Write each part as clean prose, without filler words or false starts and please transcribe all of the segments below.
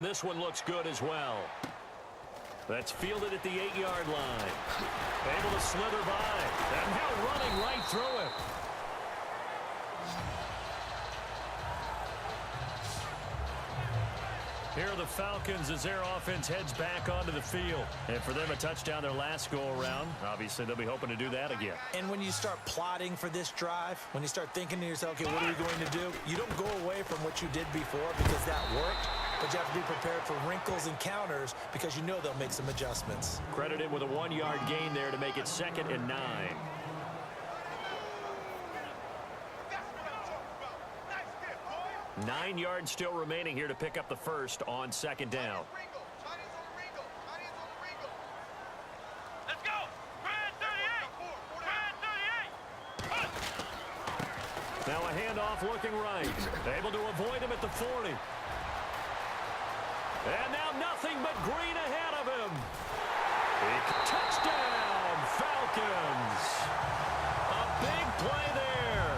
This one looks good as well. That's fielded at the 8-yard line. Able to slither by. And now running right through him. Here are the Falcons as their offense heads back onto the field. And for them, a touchdown their last go-around. Obviously, they'll be hoping to do that again. And when you start plotting for this drive, when you start thinking to yourself, okay, what are we going to do? You don't go away from what you did before because that worked. But you have to be prepared for wrinkles and counters because you know they'll make some adjustments. Credited with a 1-yard gain there to make it 2nd and 9. Nine yards still remaining here to pick up the first on 2nd down. Let's go! Brad 38! Brad 38! Now a handoff looking right. Able to avoid him at the 40. And now nothing but green ahead of him. Touchdown, Falcons. A big play there.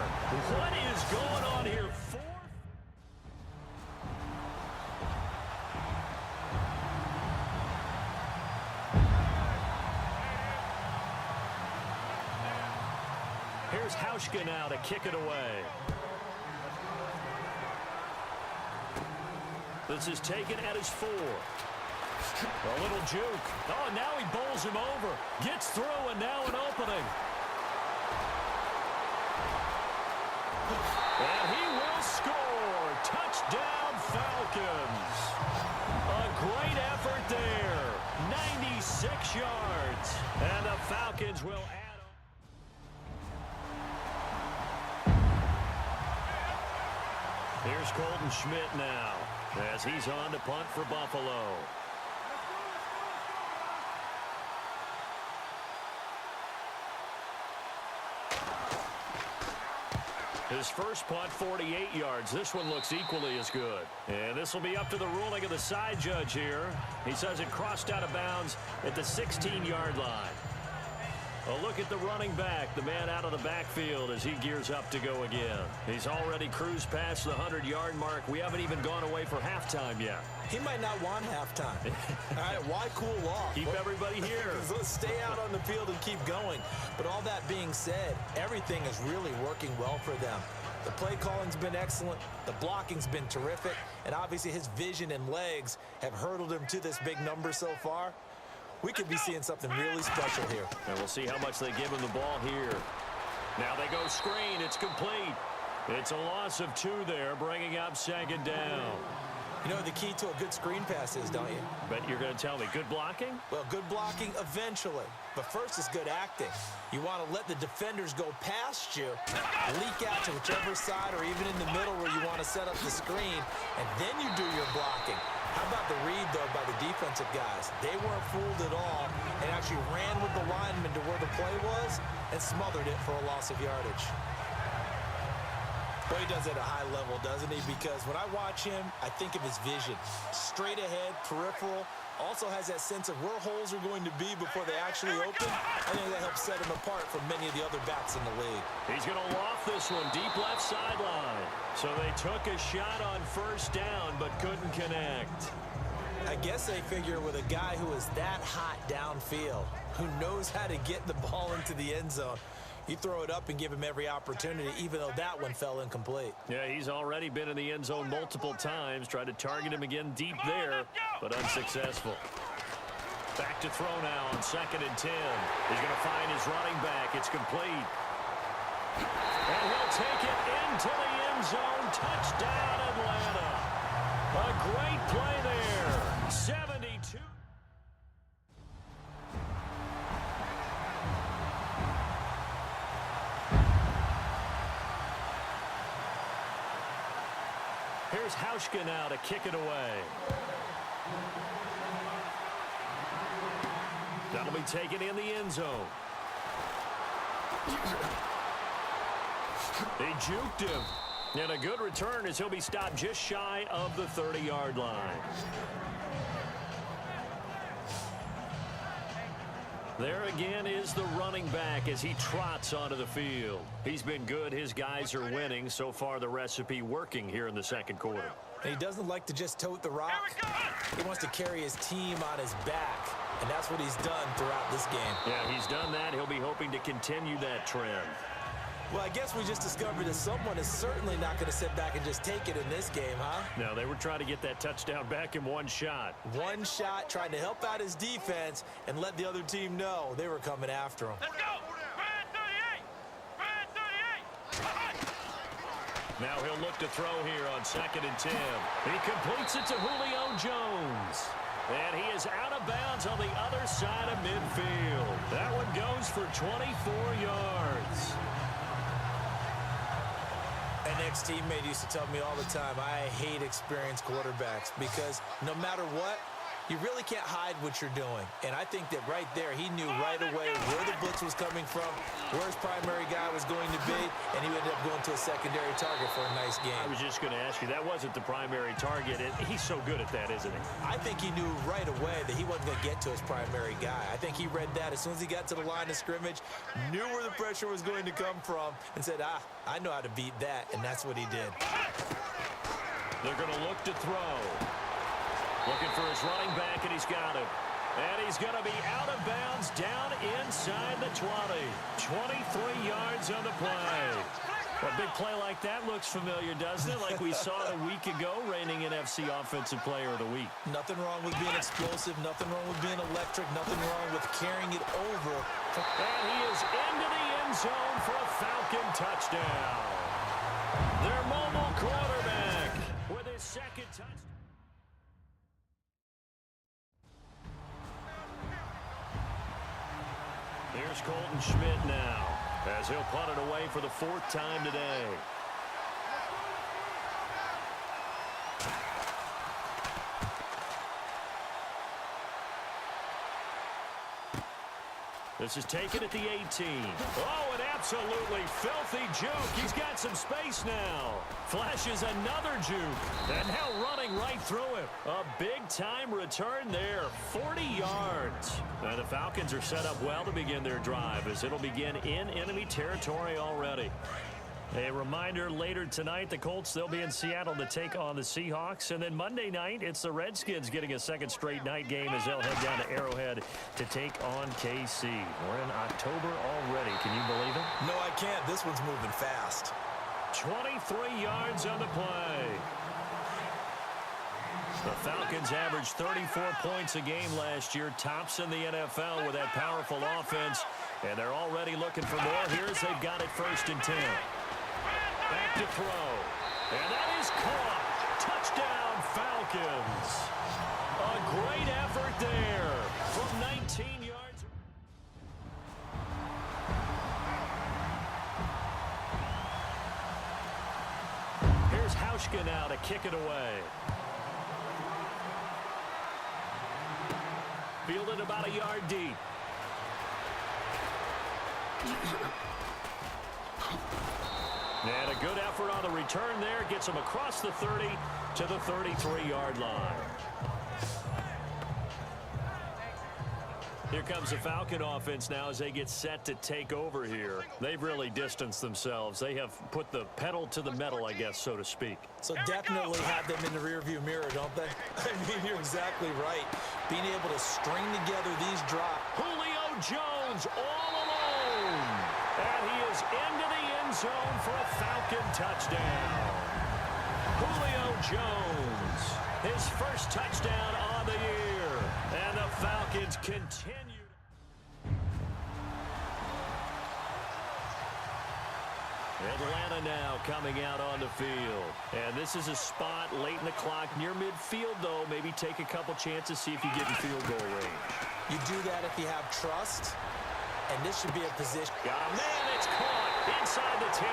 What is going on here? Here's Hauschka now to kick it away. This is taken at his 4. A little juke. Oh, and now he bowls him over. Gets through, and now an opening. And he will score. Touchdown, Falcons. A great effort there. 96 yards. And the Falcons will add. Here's Colton Schmidt now as he's on to punt for Buffalo. His first punt, 48 yards. This one looks equally as good. And this will be up to the ruling of the side judge here. He says it crossed out of bounds at the 16-yard line. A look at the running back, the man out of the backfield as he gears up to go again. He's already cruised past the 100-yard mark. We haven't even gone away for halftime yet. He might not want halftime. All right, why cool off? Keep everybody here. Let's stay out on the field and keep going. But all that being said, everything is really working well for them. The play calling's been excellent. The blocking's been terrific. And obviously his vision and legs have hurdled him to this big number so far. We could be seeing something really special here. And we'll see how much they give him the ball here. Now they go screen. It's complete. It's a loss of 2 there, bringing up 2nd down. You know what the key to a good screen pass is, don't you? Bet you're going to tell me. Good blocking? Well, good blocking eventually. But first is good acting. You want to let the defenders go past you, leak out to whichever side or even in the middle where you want to set up the screen, and then you do your blocking. How about the read, though, by the defensive guys? They weren't fooled at all and actually ran with the lineman to where the play was and smothered it for a loss of yardage. Well, he does it at a high level, doesn't he? Because when I watch him, I think of his vision. Straight ahead, peripheral, also has that sense of where holes are going to be before they actually open. I think that helps set him apart from many of the other backs in the league. He's going to loft this one deep left sideline. So they took a shot on 1st down but couldn't connect. I guess they figure with a guy who is that hot downfield, who knows how to get the ball into the end zone, you throw it up and give him every opportunity, even though that one fell incomplete. Yeah, he's already been in the end zone multiple times. Tried to target him again deep there, but unsuccessful. Back to throw now on 2nd and 10. He's going to find his running back. It's complete. And he'll take it into the end zone. Touchdown, Atlanta. A great play there. 72. Here's Hauschka now to kick it away. That'll be taken in the end zone. They juked him. And a good return as he'll be stopped just shy of the 30-yard line. There again is the running back as he trots onto the field. He's been good. His guys are winning. So far, the recipe working here in the 2nd quarter. And he doesn't like to just tote the rock. He wants to carry his team on his back. And that's what he's done throughout this game. Yeah, he's done that. He'll be hoping to continue that trend. Well, I guess we just discovered that someone is certainly not going to sit back and just take it in this game, huh? No, they were trying to get that touchdown back in one shot. One shot, trying to help out his defense and let the other team know they were coming after him. Let's go. Red 38. Red 38. Now he'll look to throw here on 2nd and 10. He completes it to Julio Jones. And he is out of bounds on the other side of midfield. That one goes for 24 yards. An ex-teammate used to tell me all the time, I hate experienced quarterbacks because no matter what, you really can't hide what you're doing. And I think that right there, he knew right away where the blitz was coming from, where his primary guy was going to be, and he ended up going to a secondary target for a nice game. I was just going to ask you, that wasn't the primary target. He's so good at that, isn't he? I think he knew right away that he wasn't going to get to his primary guy. I think he read that as soon as he got to the line of scrimmage, knew where the pressure was going to come from, and said, I know how to beat that, and that's what he did. They're going to look to throw. Looking for his running back, and he's got him. And he's going to be out of bounds down inside the 20. 23 yards on the play. A big play like that looks familiar, doesn't it? Like we saw it a week ago, reigning NFC Offensive Player of the Week. Nothing wrong with being explosive. Nothing wrong with being electric. Nothing wrong with carrying it over. And he is into the end zone for a Falcon touchdown. Their mobile quarterback with his second touchdown. Here's Colton Schmidt now, as he'll punt it away for the 4th time today. This is taken at the 18. Oh, an absolutely filthy juke. He's got some space now. Flashes another juke. And now running right through him. A big-time return there. 40 yards. And the Falcons are set up well to begin their drive, as it'll begin in enemy territory already. A reminder, later tonight, the Colts, they'll be in Seattle to take on the Seahawks. And then Monday night, it's the Redskins getting a second straight night game as they'll head down to Arrowhead to take on KC. We're in October already. Can you believe it? No, I can't. This one's moving fast. 23 yards on the play. The Falcons averaged 34 points a game last year, tops in the NFL with that powerful offense. And they're already looking for more here as they've got it 1st and 10. Back to throw. And that is caught. Touchdown, Falcons. A great effort there from 19 yards. Here's Hauschka now to kick it away. Fielded about a yard deep. And a good effort on the return there. Gets him across the 30 to the 33-yard line. Here comes the Falcon offense now as they get set to take over here. They've really distanced themselves. They have put the pedal to the metal, I guess, so to speak. So definitely have them in the rearview mirror, don't they? I mean, you're exactly right. Being able to string together these drops. Julio Jones all alone. And he is into the end zone for a Falcon touchdown. Julio Jones, his first touchdown on the year. And the Falcons continue. Atlanta now coming out on the field. And this is a spot late in the clock near midfield, though. Maybe take a couple chances, see if you get in field goal range. You do that if you have trust. And this should be a position. Got him. Man, it's caught inside the 10.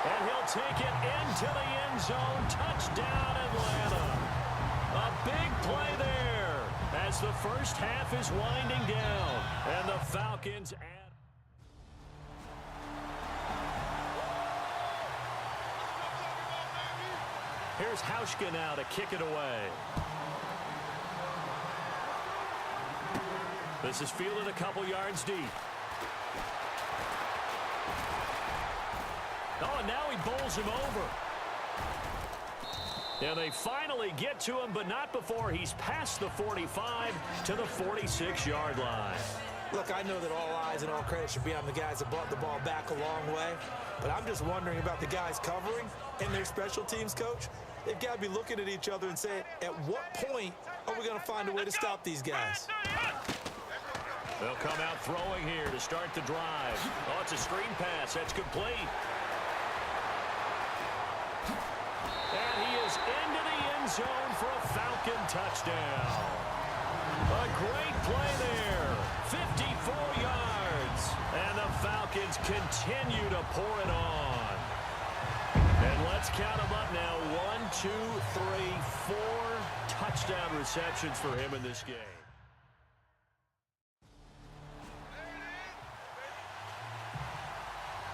And he'll take it into the end zone. Touchdown, Atlanta. A big play there as the first half is winding down. And the Falcons add. Here's Hauschka now to kick it away. This is fielded a couple yards deep. Oh, and now he bowls him over. And they finally get to him, but not before he's past the 45 to the 46-yard line. Look, I know that all eyes and all credit should be on the guys that brought the ball back a long way, but I'm just wondering about the guys covering and their special teams coach. They've got to be looking at each other and saying, at what point are we going to find a way to stop these guys? They'll come out throwing here to start the drive. Oh, it's a screen pass. That's complete. And he is into the end zone for a Falcon touchdown. A great play there. 54 yards. And the Falcons continue to pour it on. And let's count them up now. 1, 2, 3, 4 touchdown receptions for him in this game.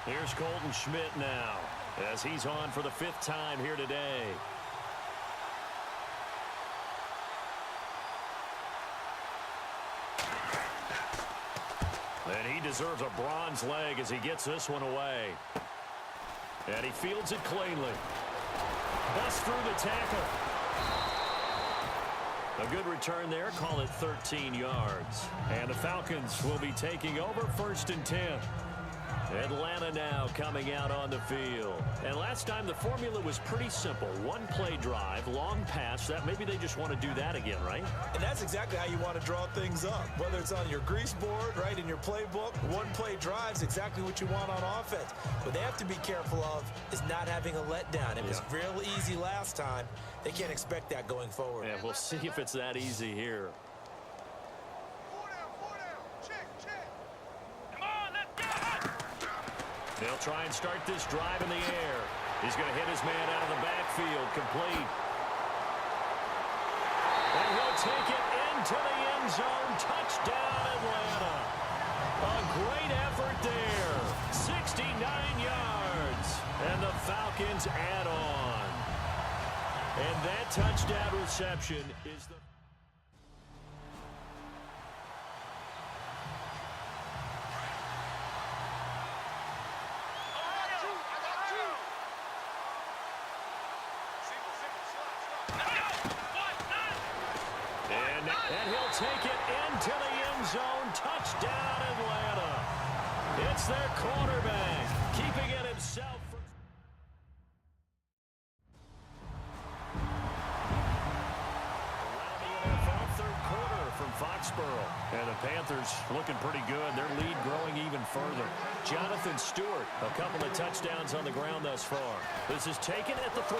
Here's Colton Schmidt now, as he's on for the 5th time here today. And he deserves a bronze leg as he gets this one away. And he fields it cleanly. Busts through the tackle. A good return there. Call it 13 yards. And the Falcons will be taking over 1st and 10. Atlanta now coming out on the field. And last time the formula was pretty simple. One-play drive, long pass. That maybe they just want to do that again, right? And that's exactly how you want to draw things up. Whether it's on your grease board, right, in your playbook, one-play drive is exactly what you want on offense. What they have to be careful of is not having a letdown. It was real easy last time. They can't expect that going forward. Yeah, we'll see if it's that easy here. They'll try and start this drive in the air. He's going to hit his man out of the backfield, complete. And he'll take it into the end zone. Touchdown, Atlanta. A great effort there. 69 yards. And the Falcons add on. And that touchdown reception is the... And he'll take it into the end zone. Touchdown, Atlanta. It's their quarterback, keeping it himself. Around the NFL, 3rd quarter from Foxborough. And the Panthers looking pretty good. Their lead growing even further. Jonathan Stewart, a couple of touchdowns on the ground thus far. This is taken at the 3.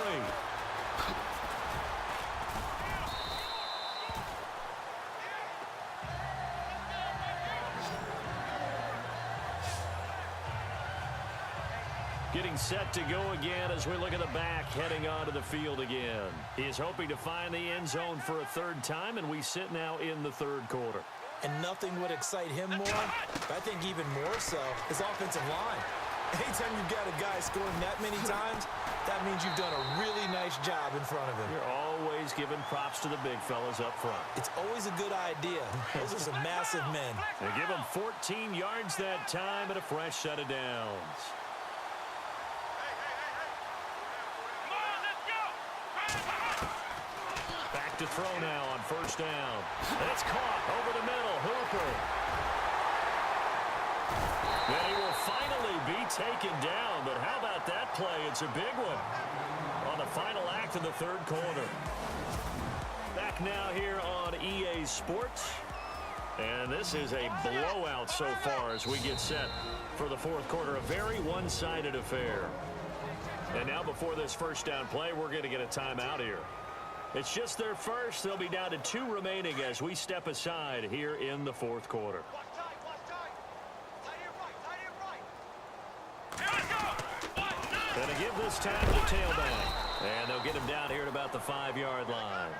Getting set to go again as we look at the back heading onto the field again. He is hoping to find the end zone for a 3rd time, and we sit now in the 3rd quarter. And nothing would excite him more, but I think even more so, his offensive line. Anytime you've got a guy scoring that many times, that means you've done a really nice job in front of him. You're always giving props to the big fellas up front. It's always a good idea. Those are some massive men. They give him 14 yards that time and a fresh set of downs. Back to throw now on 1st down. And it's caught over the middle. Hooper. Then he will finally be taken down. But how about that play? It's a big one on the final act of the 3rd quarter. Back now here on EA Sports. And this is a blowout so far as we get set for the 4th quarter. A very one-sided affair. And now before this 1st down play, we're going to get a timeout here. It's just their first. They'll be down to 2 remaining as we step aside here in the 4th quarter. Going to give this time to tailback. And they'll get him down here at about the 5-yard line.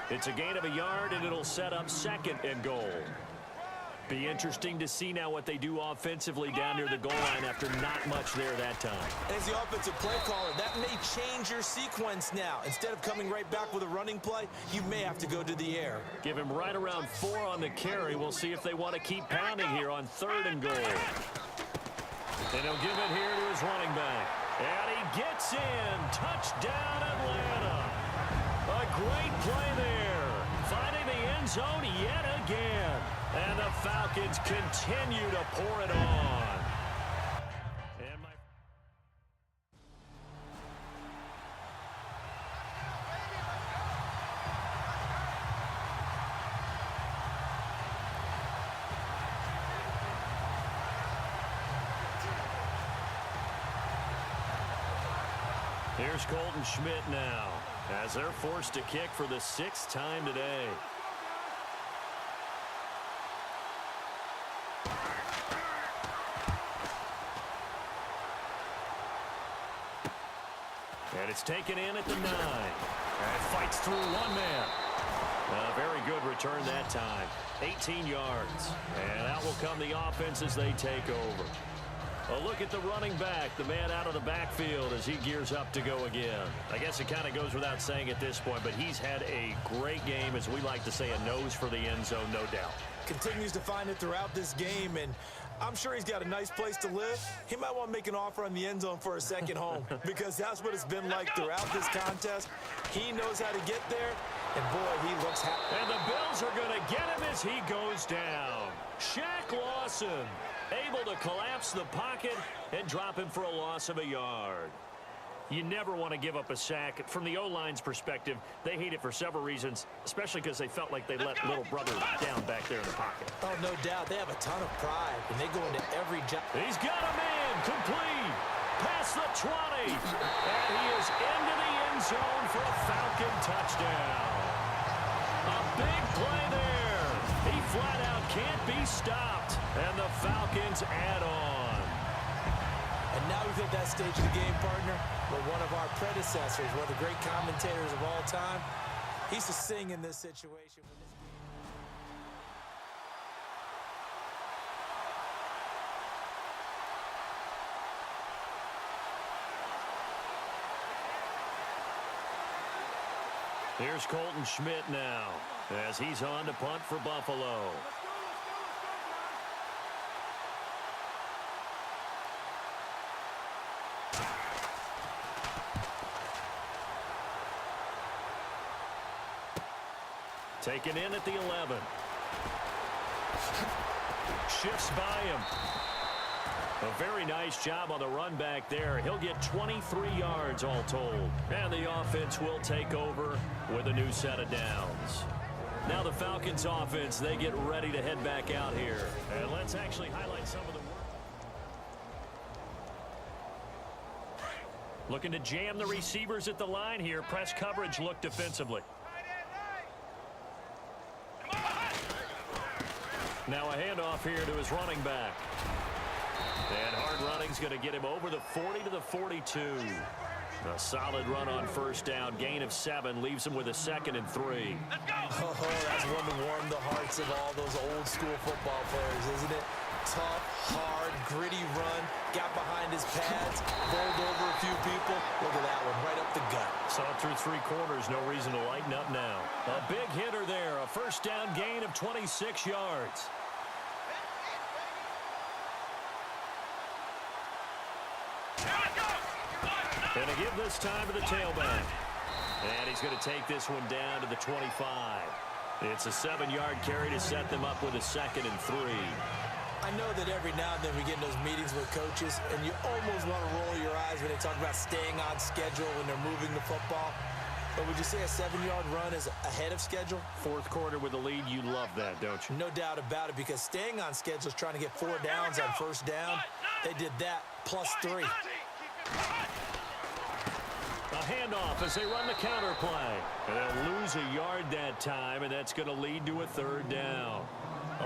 It's a gain of a yard, and it'll set up 2nd and goal. Be interesting to see now what they do offensively down near the goal line after not much there that time. As the offensive play caller, that may change your sequence now. Instead of coming right back with a running play, you may have to go to the air. Give him right around 4 on the carry. We'll see if they want to keep pounding here on 3rd and goal. And he'll give it here to his running back. And he gets in. Touchdown, Atlanta. great play there. Finding the end zone yet again. And the Falcons continue to pour it on. And here's Colton Schmidt now, as they're forced to kick for the 6th time today. And it's taken in at the 9. And fights through one man. A very good return that time. 18 yards. And out will come the offense as they take over. A look at the running back, the man out of the backfield as he gears up to go again. I guess it kind of goes without saying at this point, but he's had a great game, as we like to say, a nose for the end zone, no doubt. Continues to find it throughout this game, and I'm sure he's got a nice place to live. He might want to make an offer on the end zone for a second home because that's what it's been like throughout this contest. He knows how to get there, and boy, he looks happy. And the Bills are going to get him as he goes down. Shaq Lawson able to collapse the pocket and drop him for a loss of a yard. You never want to give up a sack. From the O-line's perspective, they hate it for several reasons, especially because they felt like they let little brother down back there in the pocket. Oh, no doubt. They have a ton of pride, and they go into every job. He's got a man complete past the 20, and he is into the end zone for a Falcon touchdown. A big play there. He flat out can't be stopped, and the Falcons add on. And now we've hit that stage of the game, partner, where one of our predecessors, one of the great commentators of all time, he used to sing in this situation. Here's Colton Schmidt now, as he's on to punt for Buffalo. Taken in at the 11. Shifts by him. A very nice job on the run back there. He'll get 23 yards all told. And the offense will take over with a new set of downs. Now the Falcons offense, they get ready to head back out here. And let's actually highlight some of the work. Looking to jam the receivers at the line here. Press coverage look defensively. Now a handoff here to his running back. And hard running's going to get him over the 40 to the 42. A solid run on first down. Gain of 7 leaves him with a 2nd and 3. Oh, that's one to warm the hearts of all those old school football players, isn't it? Tough, hard, gritty run. Got behind his pads, bowled over a few people. Look at that one, right up the gut. Saw it through 3 quarters. No reason to lighten up now. A big hitter there. A first down gain of 26 yards. And a give this time to the tailback. And he's going to take this one down to the 25. It's a 7-yard carry to set them up with a 2nd and 3. I know that every now and then we get in those meetings with coaches, and you almost want to roll your eyes when they talk about staying on schedule when they're moving the football. But would you say a 7-yard run is ahead of schedule? 4th quarter with a lead, you love that, don't you? No doubt about it, because staying on schedule is trying to get 4 downs on first down. They did that, plus 3. A handoff as they run the counter play. And they'll lose a yard that time, and that's going to lead to a 3rd down.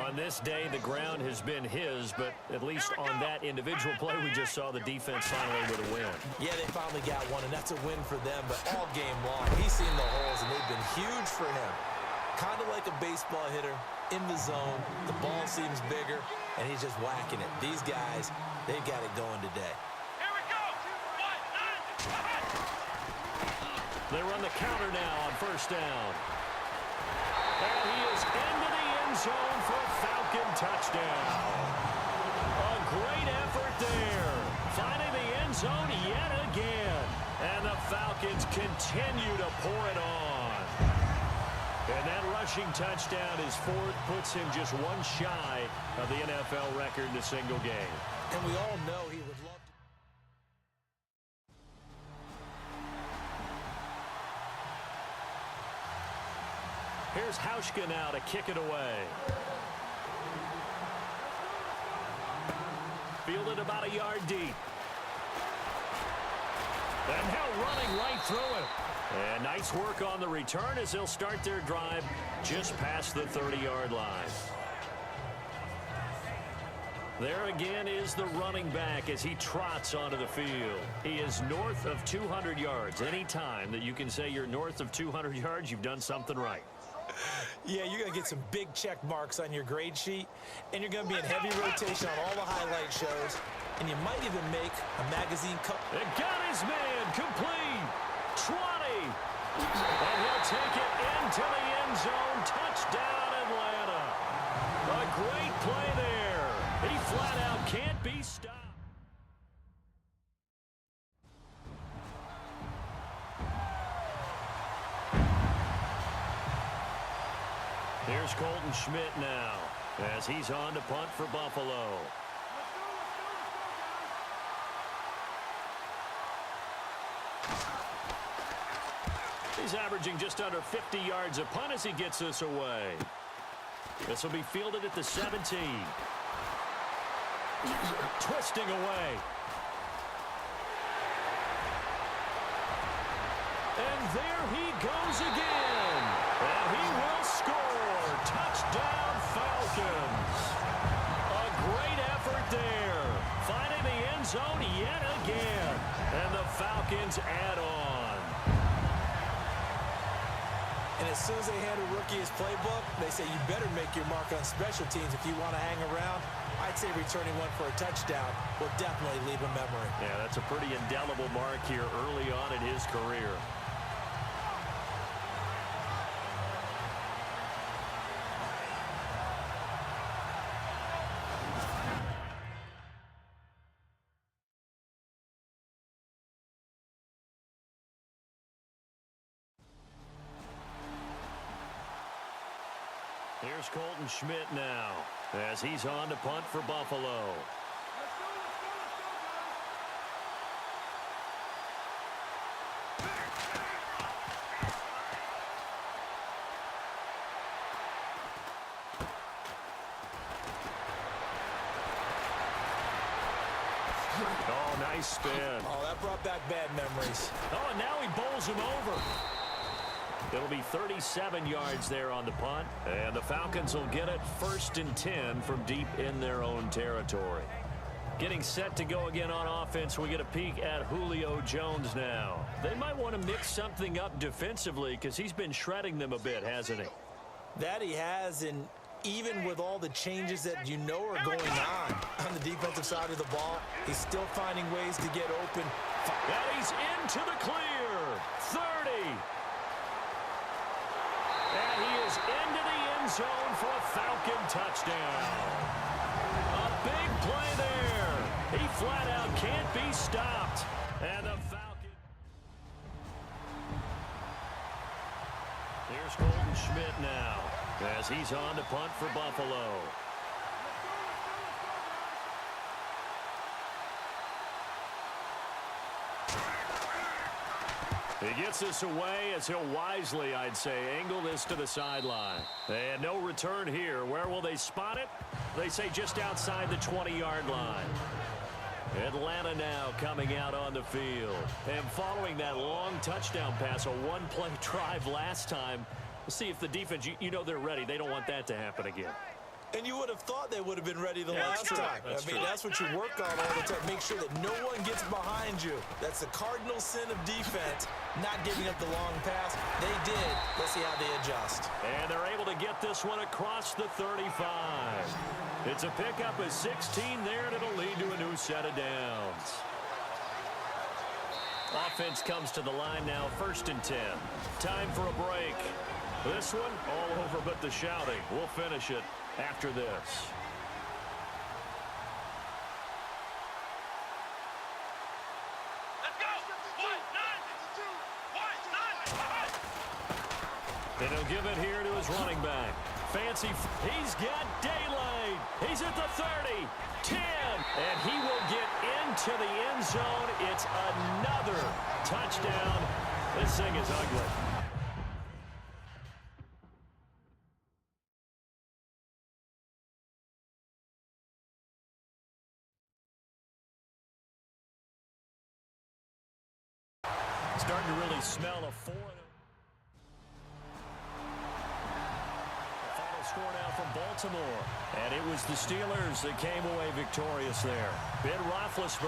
On this day, the ground has been his, but at least on that individual play, we just saw the defense finally with a win. Yeah, they finally got one, and that's a win for them, but all game long, he's seen the holes, and they've been huge for him. Kind of like a baseball hitter in the zone. The ball seems bigger, and he's just whacking it. These guys, they've got it going today. Here we go. They run the counter now on first down. And he is into the end zone for a Falcon touchdown. A great effort there. Finding the end zone yet again. And the Falcons continue to pour it on. And that rushing touchdown is fourth, puts him just one shy of the NFL record in a single game. And we all know he would love to. Here's Hauschka now to kick it away. Fielded about a yard deep. And now running right through it. And nice work on the return as they'll start their drive just past the 30-yard line. There again is the running back as he trots onto the field. He is north of 200 yards. Any time that you can say you're north of 200 yards, you've done something right. Yeah, you're going to get some big check marks on your grade sheet, and you're going to be in heavy rotation on all the highlight shows, and you might even make a magazine cut. And got his man complete. 20. And he'll take it into the end zone. Touchdown, Atlanta. A great play there. He flat out can't be stopped. Here's Colton Schmidt now as he's on to punt for Buffalo. He's averaging just under 50 yards a punt as he gets this away. This will be fielded at the 17. Twisting away. And there he goes again. And he will score. Touchdown, Falcons. A great effort there. Finding the end zone yet again. And the Falcons add on. And as soon as they hand a rookie his playbook, they say you better make your mark on special teams if you want to hang around. I'd say returning one for a touchdown will definitely leave a memory. Yeah, that's a pretty indelible mark here early on in his career. Here's Colton Schmidt now as he's on to punt for Buffalo. Oh, nice spin. Oh, that brought back bad memories. Oh, and now he bowls him over. It'll be 37 yards there on the punt, and the Falcons will get it 1st and 10 from deep in their own territory. Getting set to go again on offense, we get a peek at Julio Jones now. They might want to mix something up defensively because he's been shredding them a bit, hasn't he? That he has, and even with all the changes that you know are going on the defensive side of the ball, he's still finding ways to get open. And he's into the clear. 30. And he is into the end zone for a Falcon touchdown. A big play there. He flat out can't be stopped. And the Falcon. Here's Colton Schmidt now as he's on to punt for Buffalo. He gets this away as he'll wisely, I'd say, angle this to the sideline. And no return here. Where will they spot it? They say just outside the 20-yard line. Atlanta now coming out on the field. And following that long touchdown pass, a one-play drive last time, we'll see if the defense, you know they're ready. They don't want that to happen again. And you would have thought they would have been ready the last time. That's what you work on all the time. Make sure that no one gets behind you. That's the cardinal sin of defense, not giving up the long pass. They did. Let's see how they adjust. And they're able to get this one across the 35. It's a pickup of 16 there, and it'll lead to a new set of downs. Offense comes to the line now, 1st and 10. Time for a break. This one, all over but the shouting. We'll finish it after this. And he'll give it here to his running back. Fancy. He's got daylight. He's at the 30, 10, and he will get into the end zone. It's another touchdown. This thing is ugly. Starting to really smell a four. The final score now from Baltimore. And it was the Steelers that came away victorious there. Ben Roethlisberger.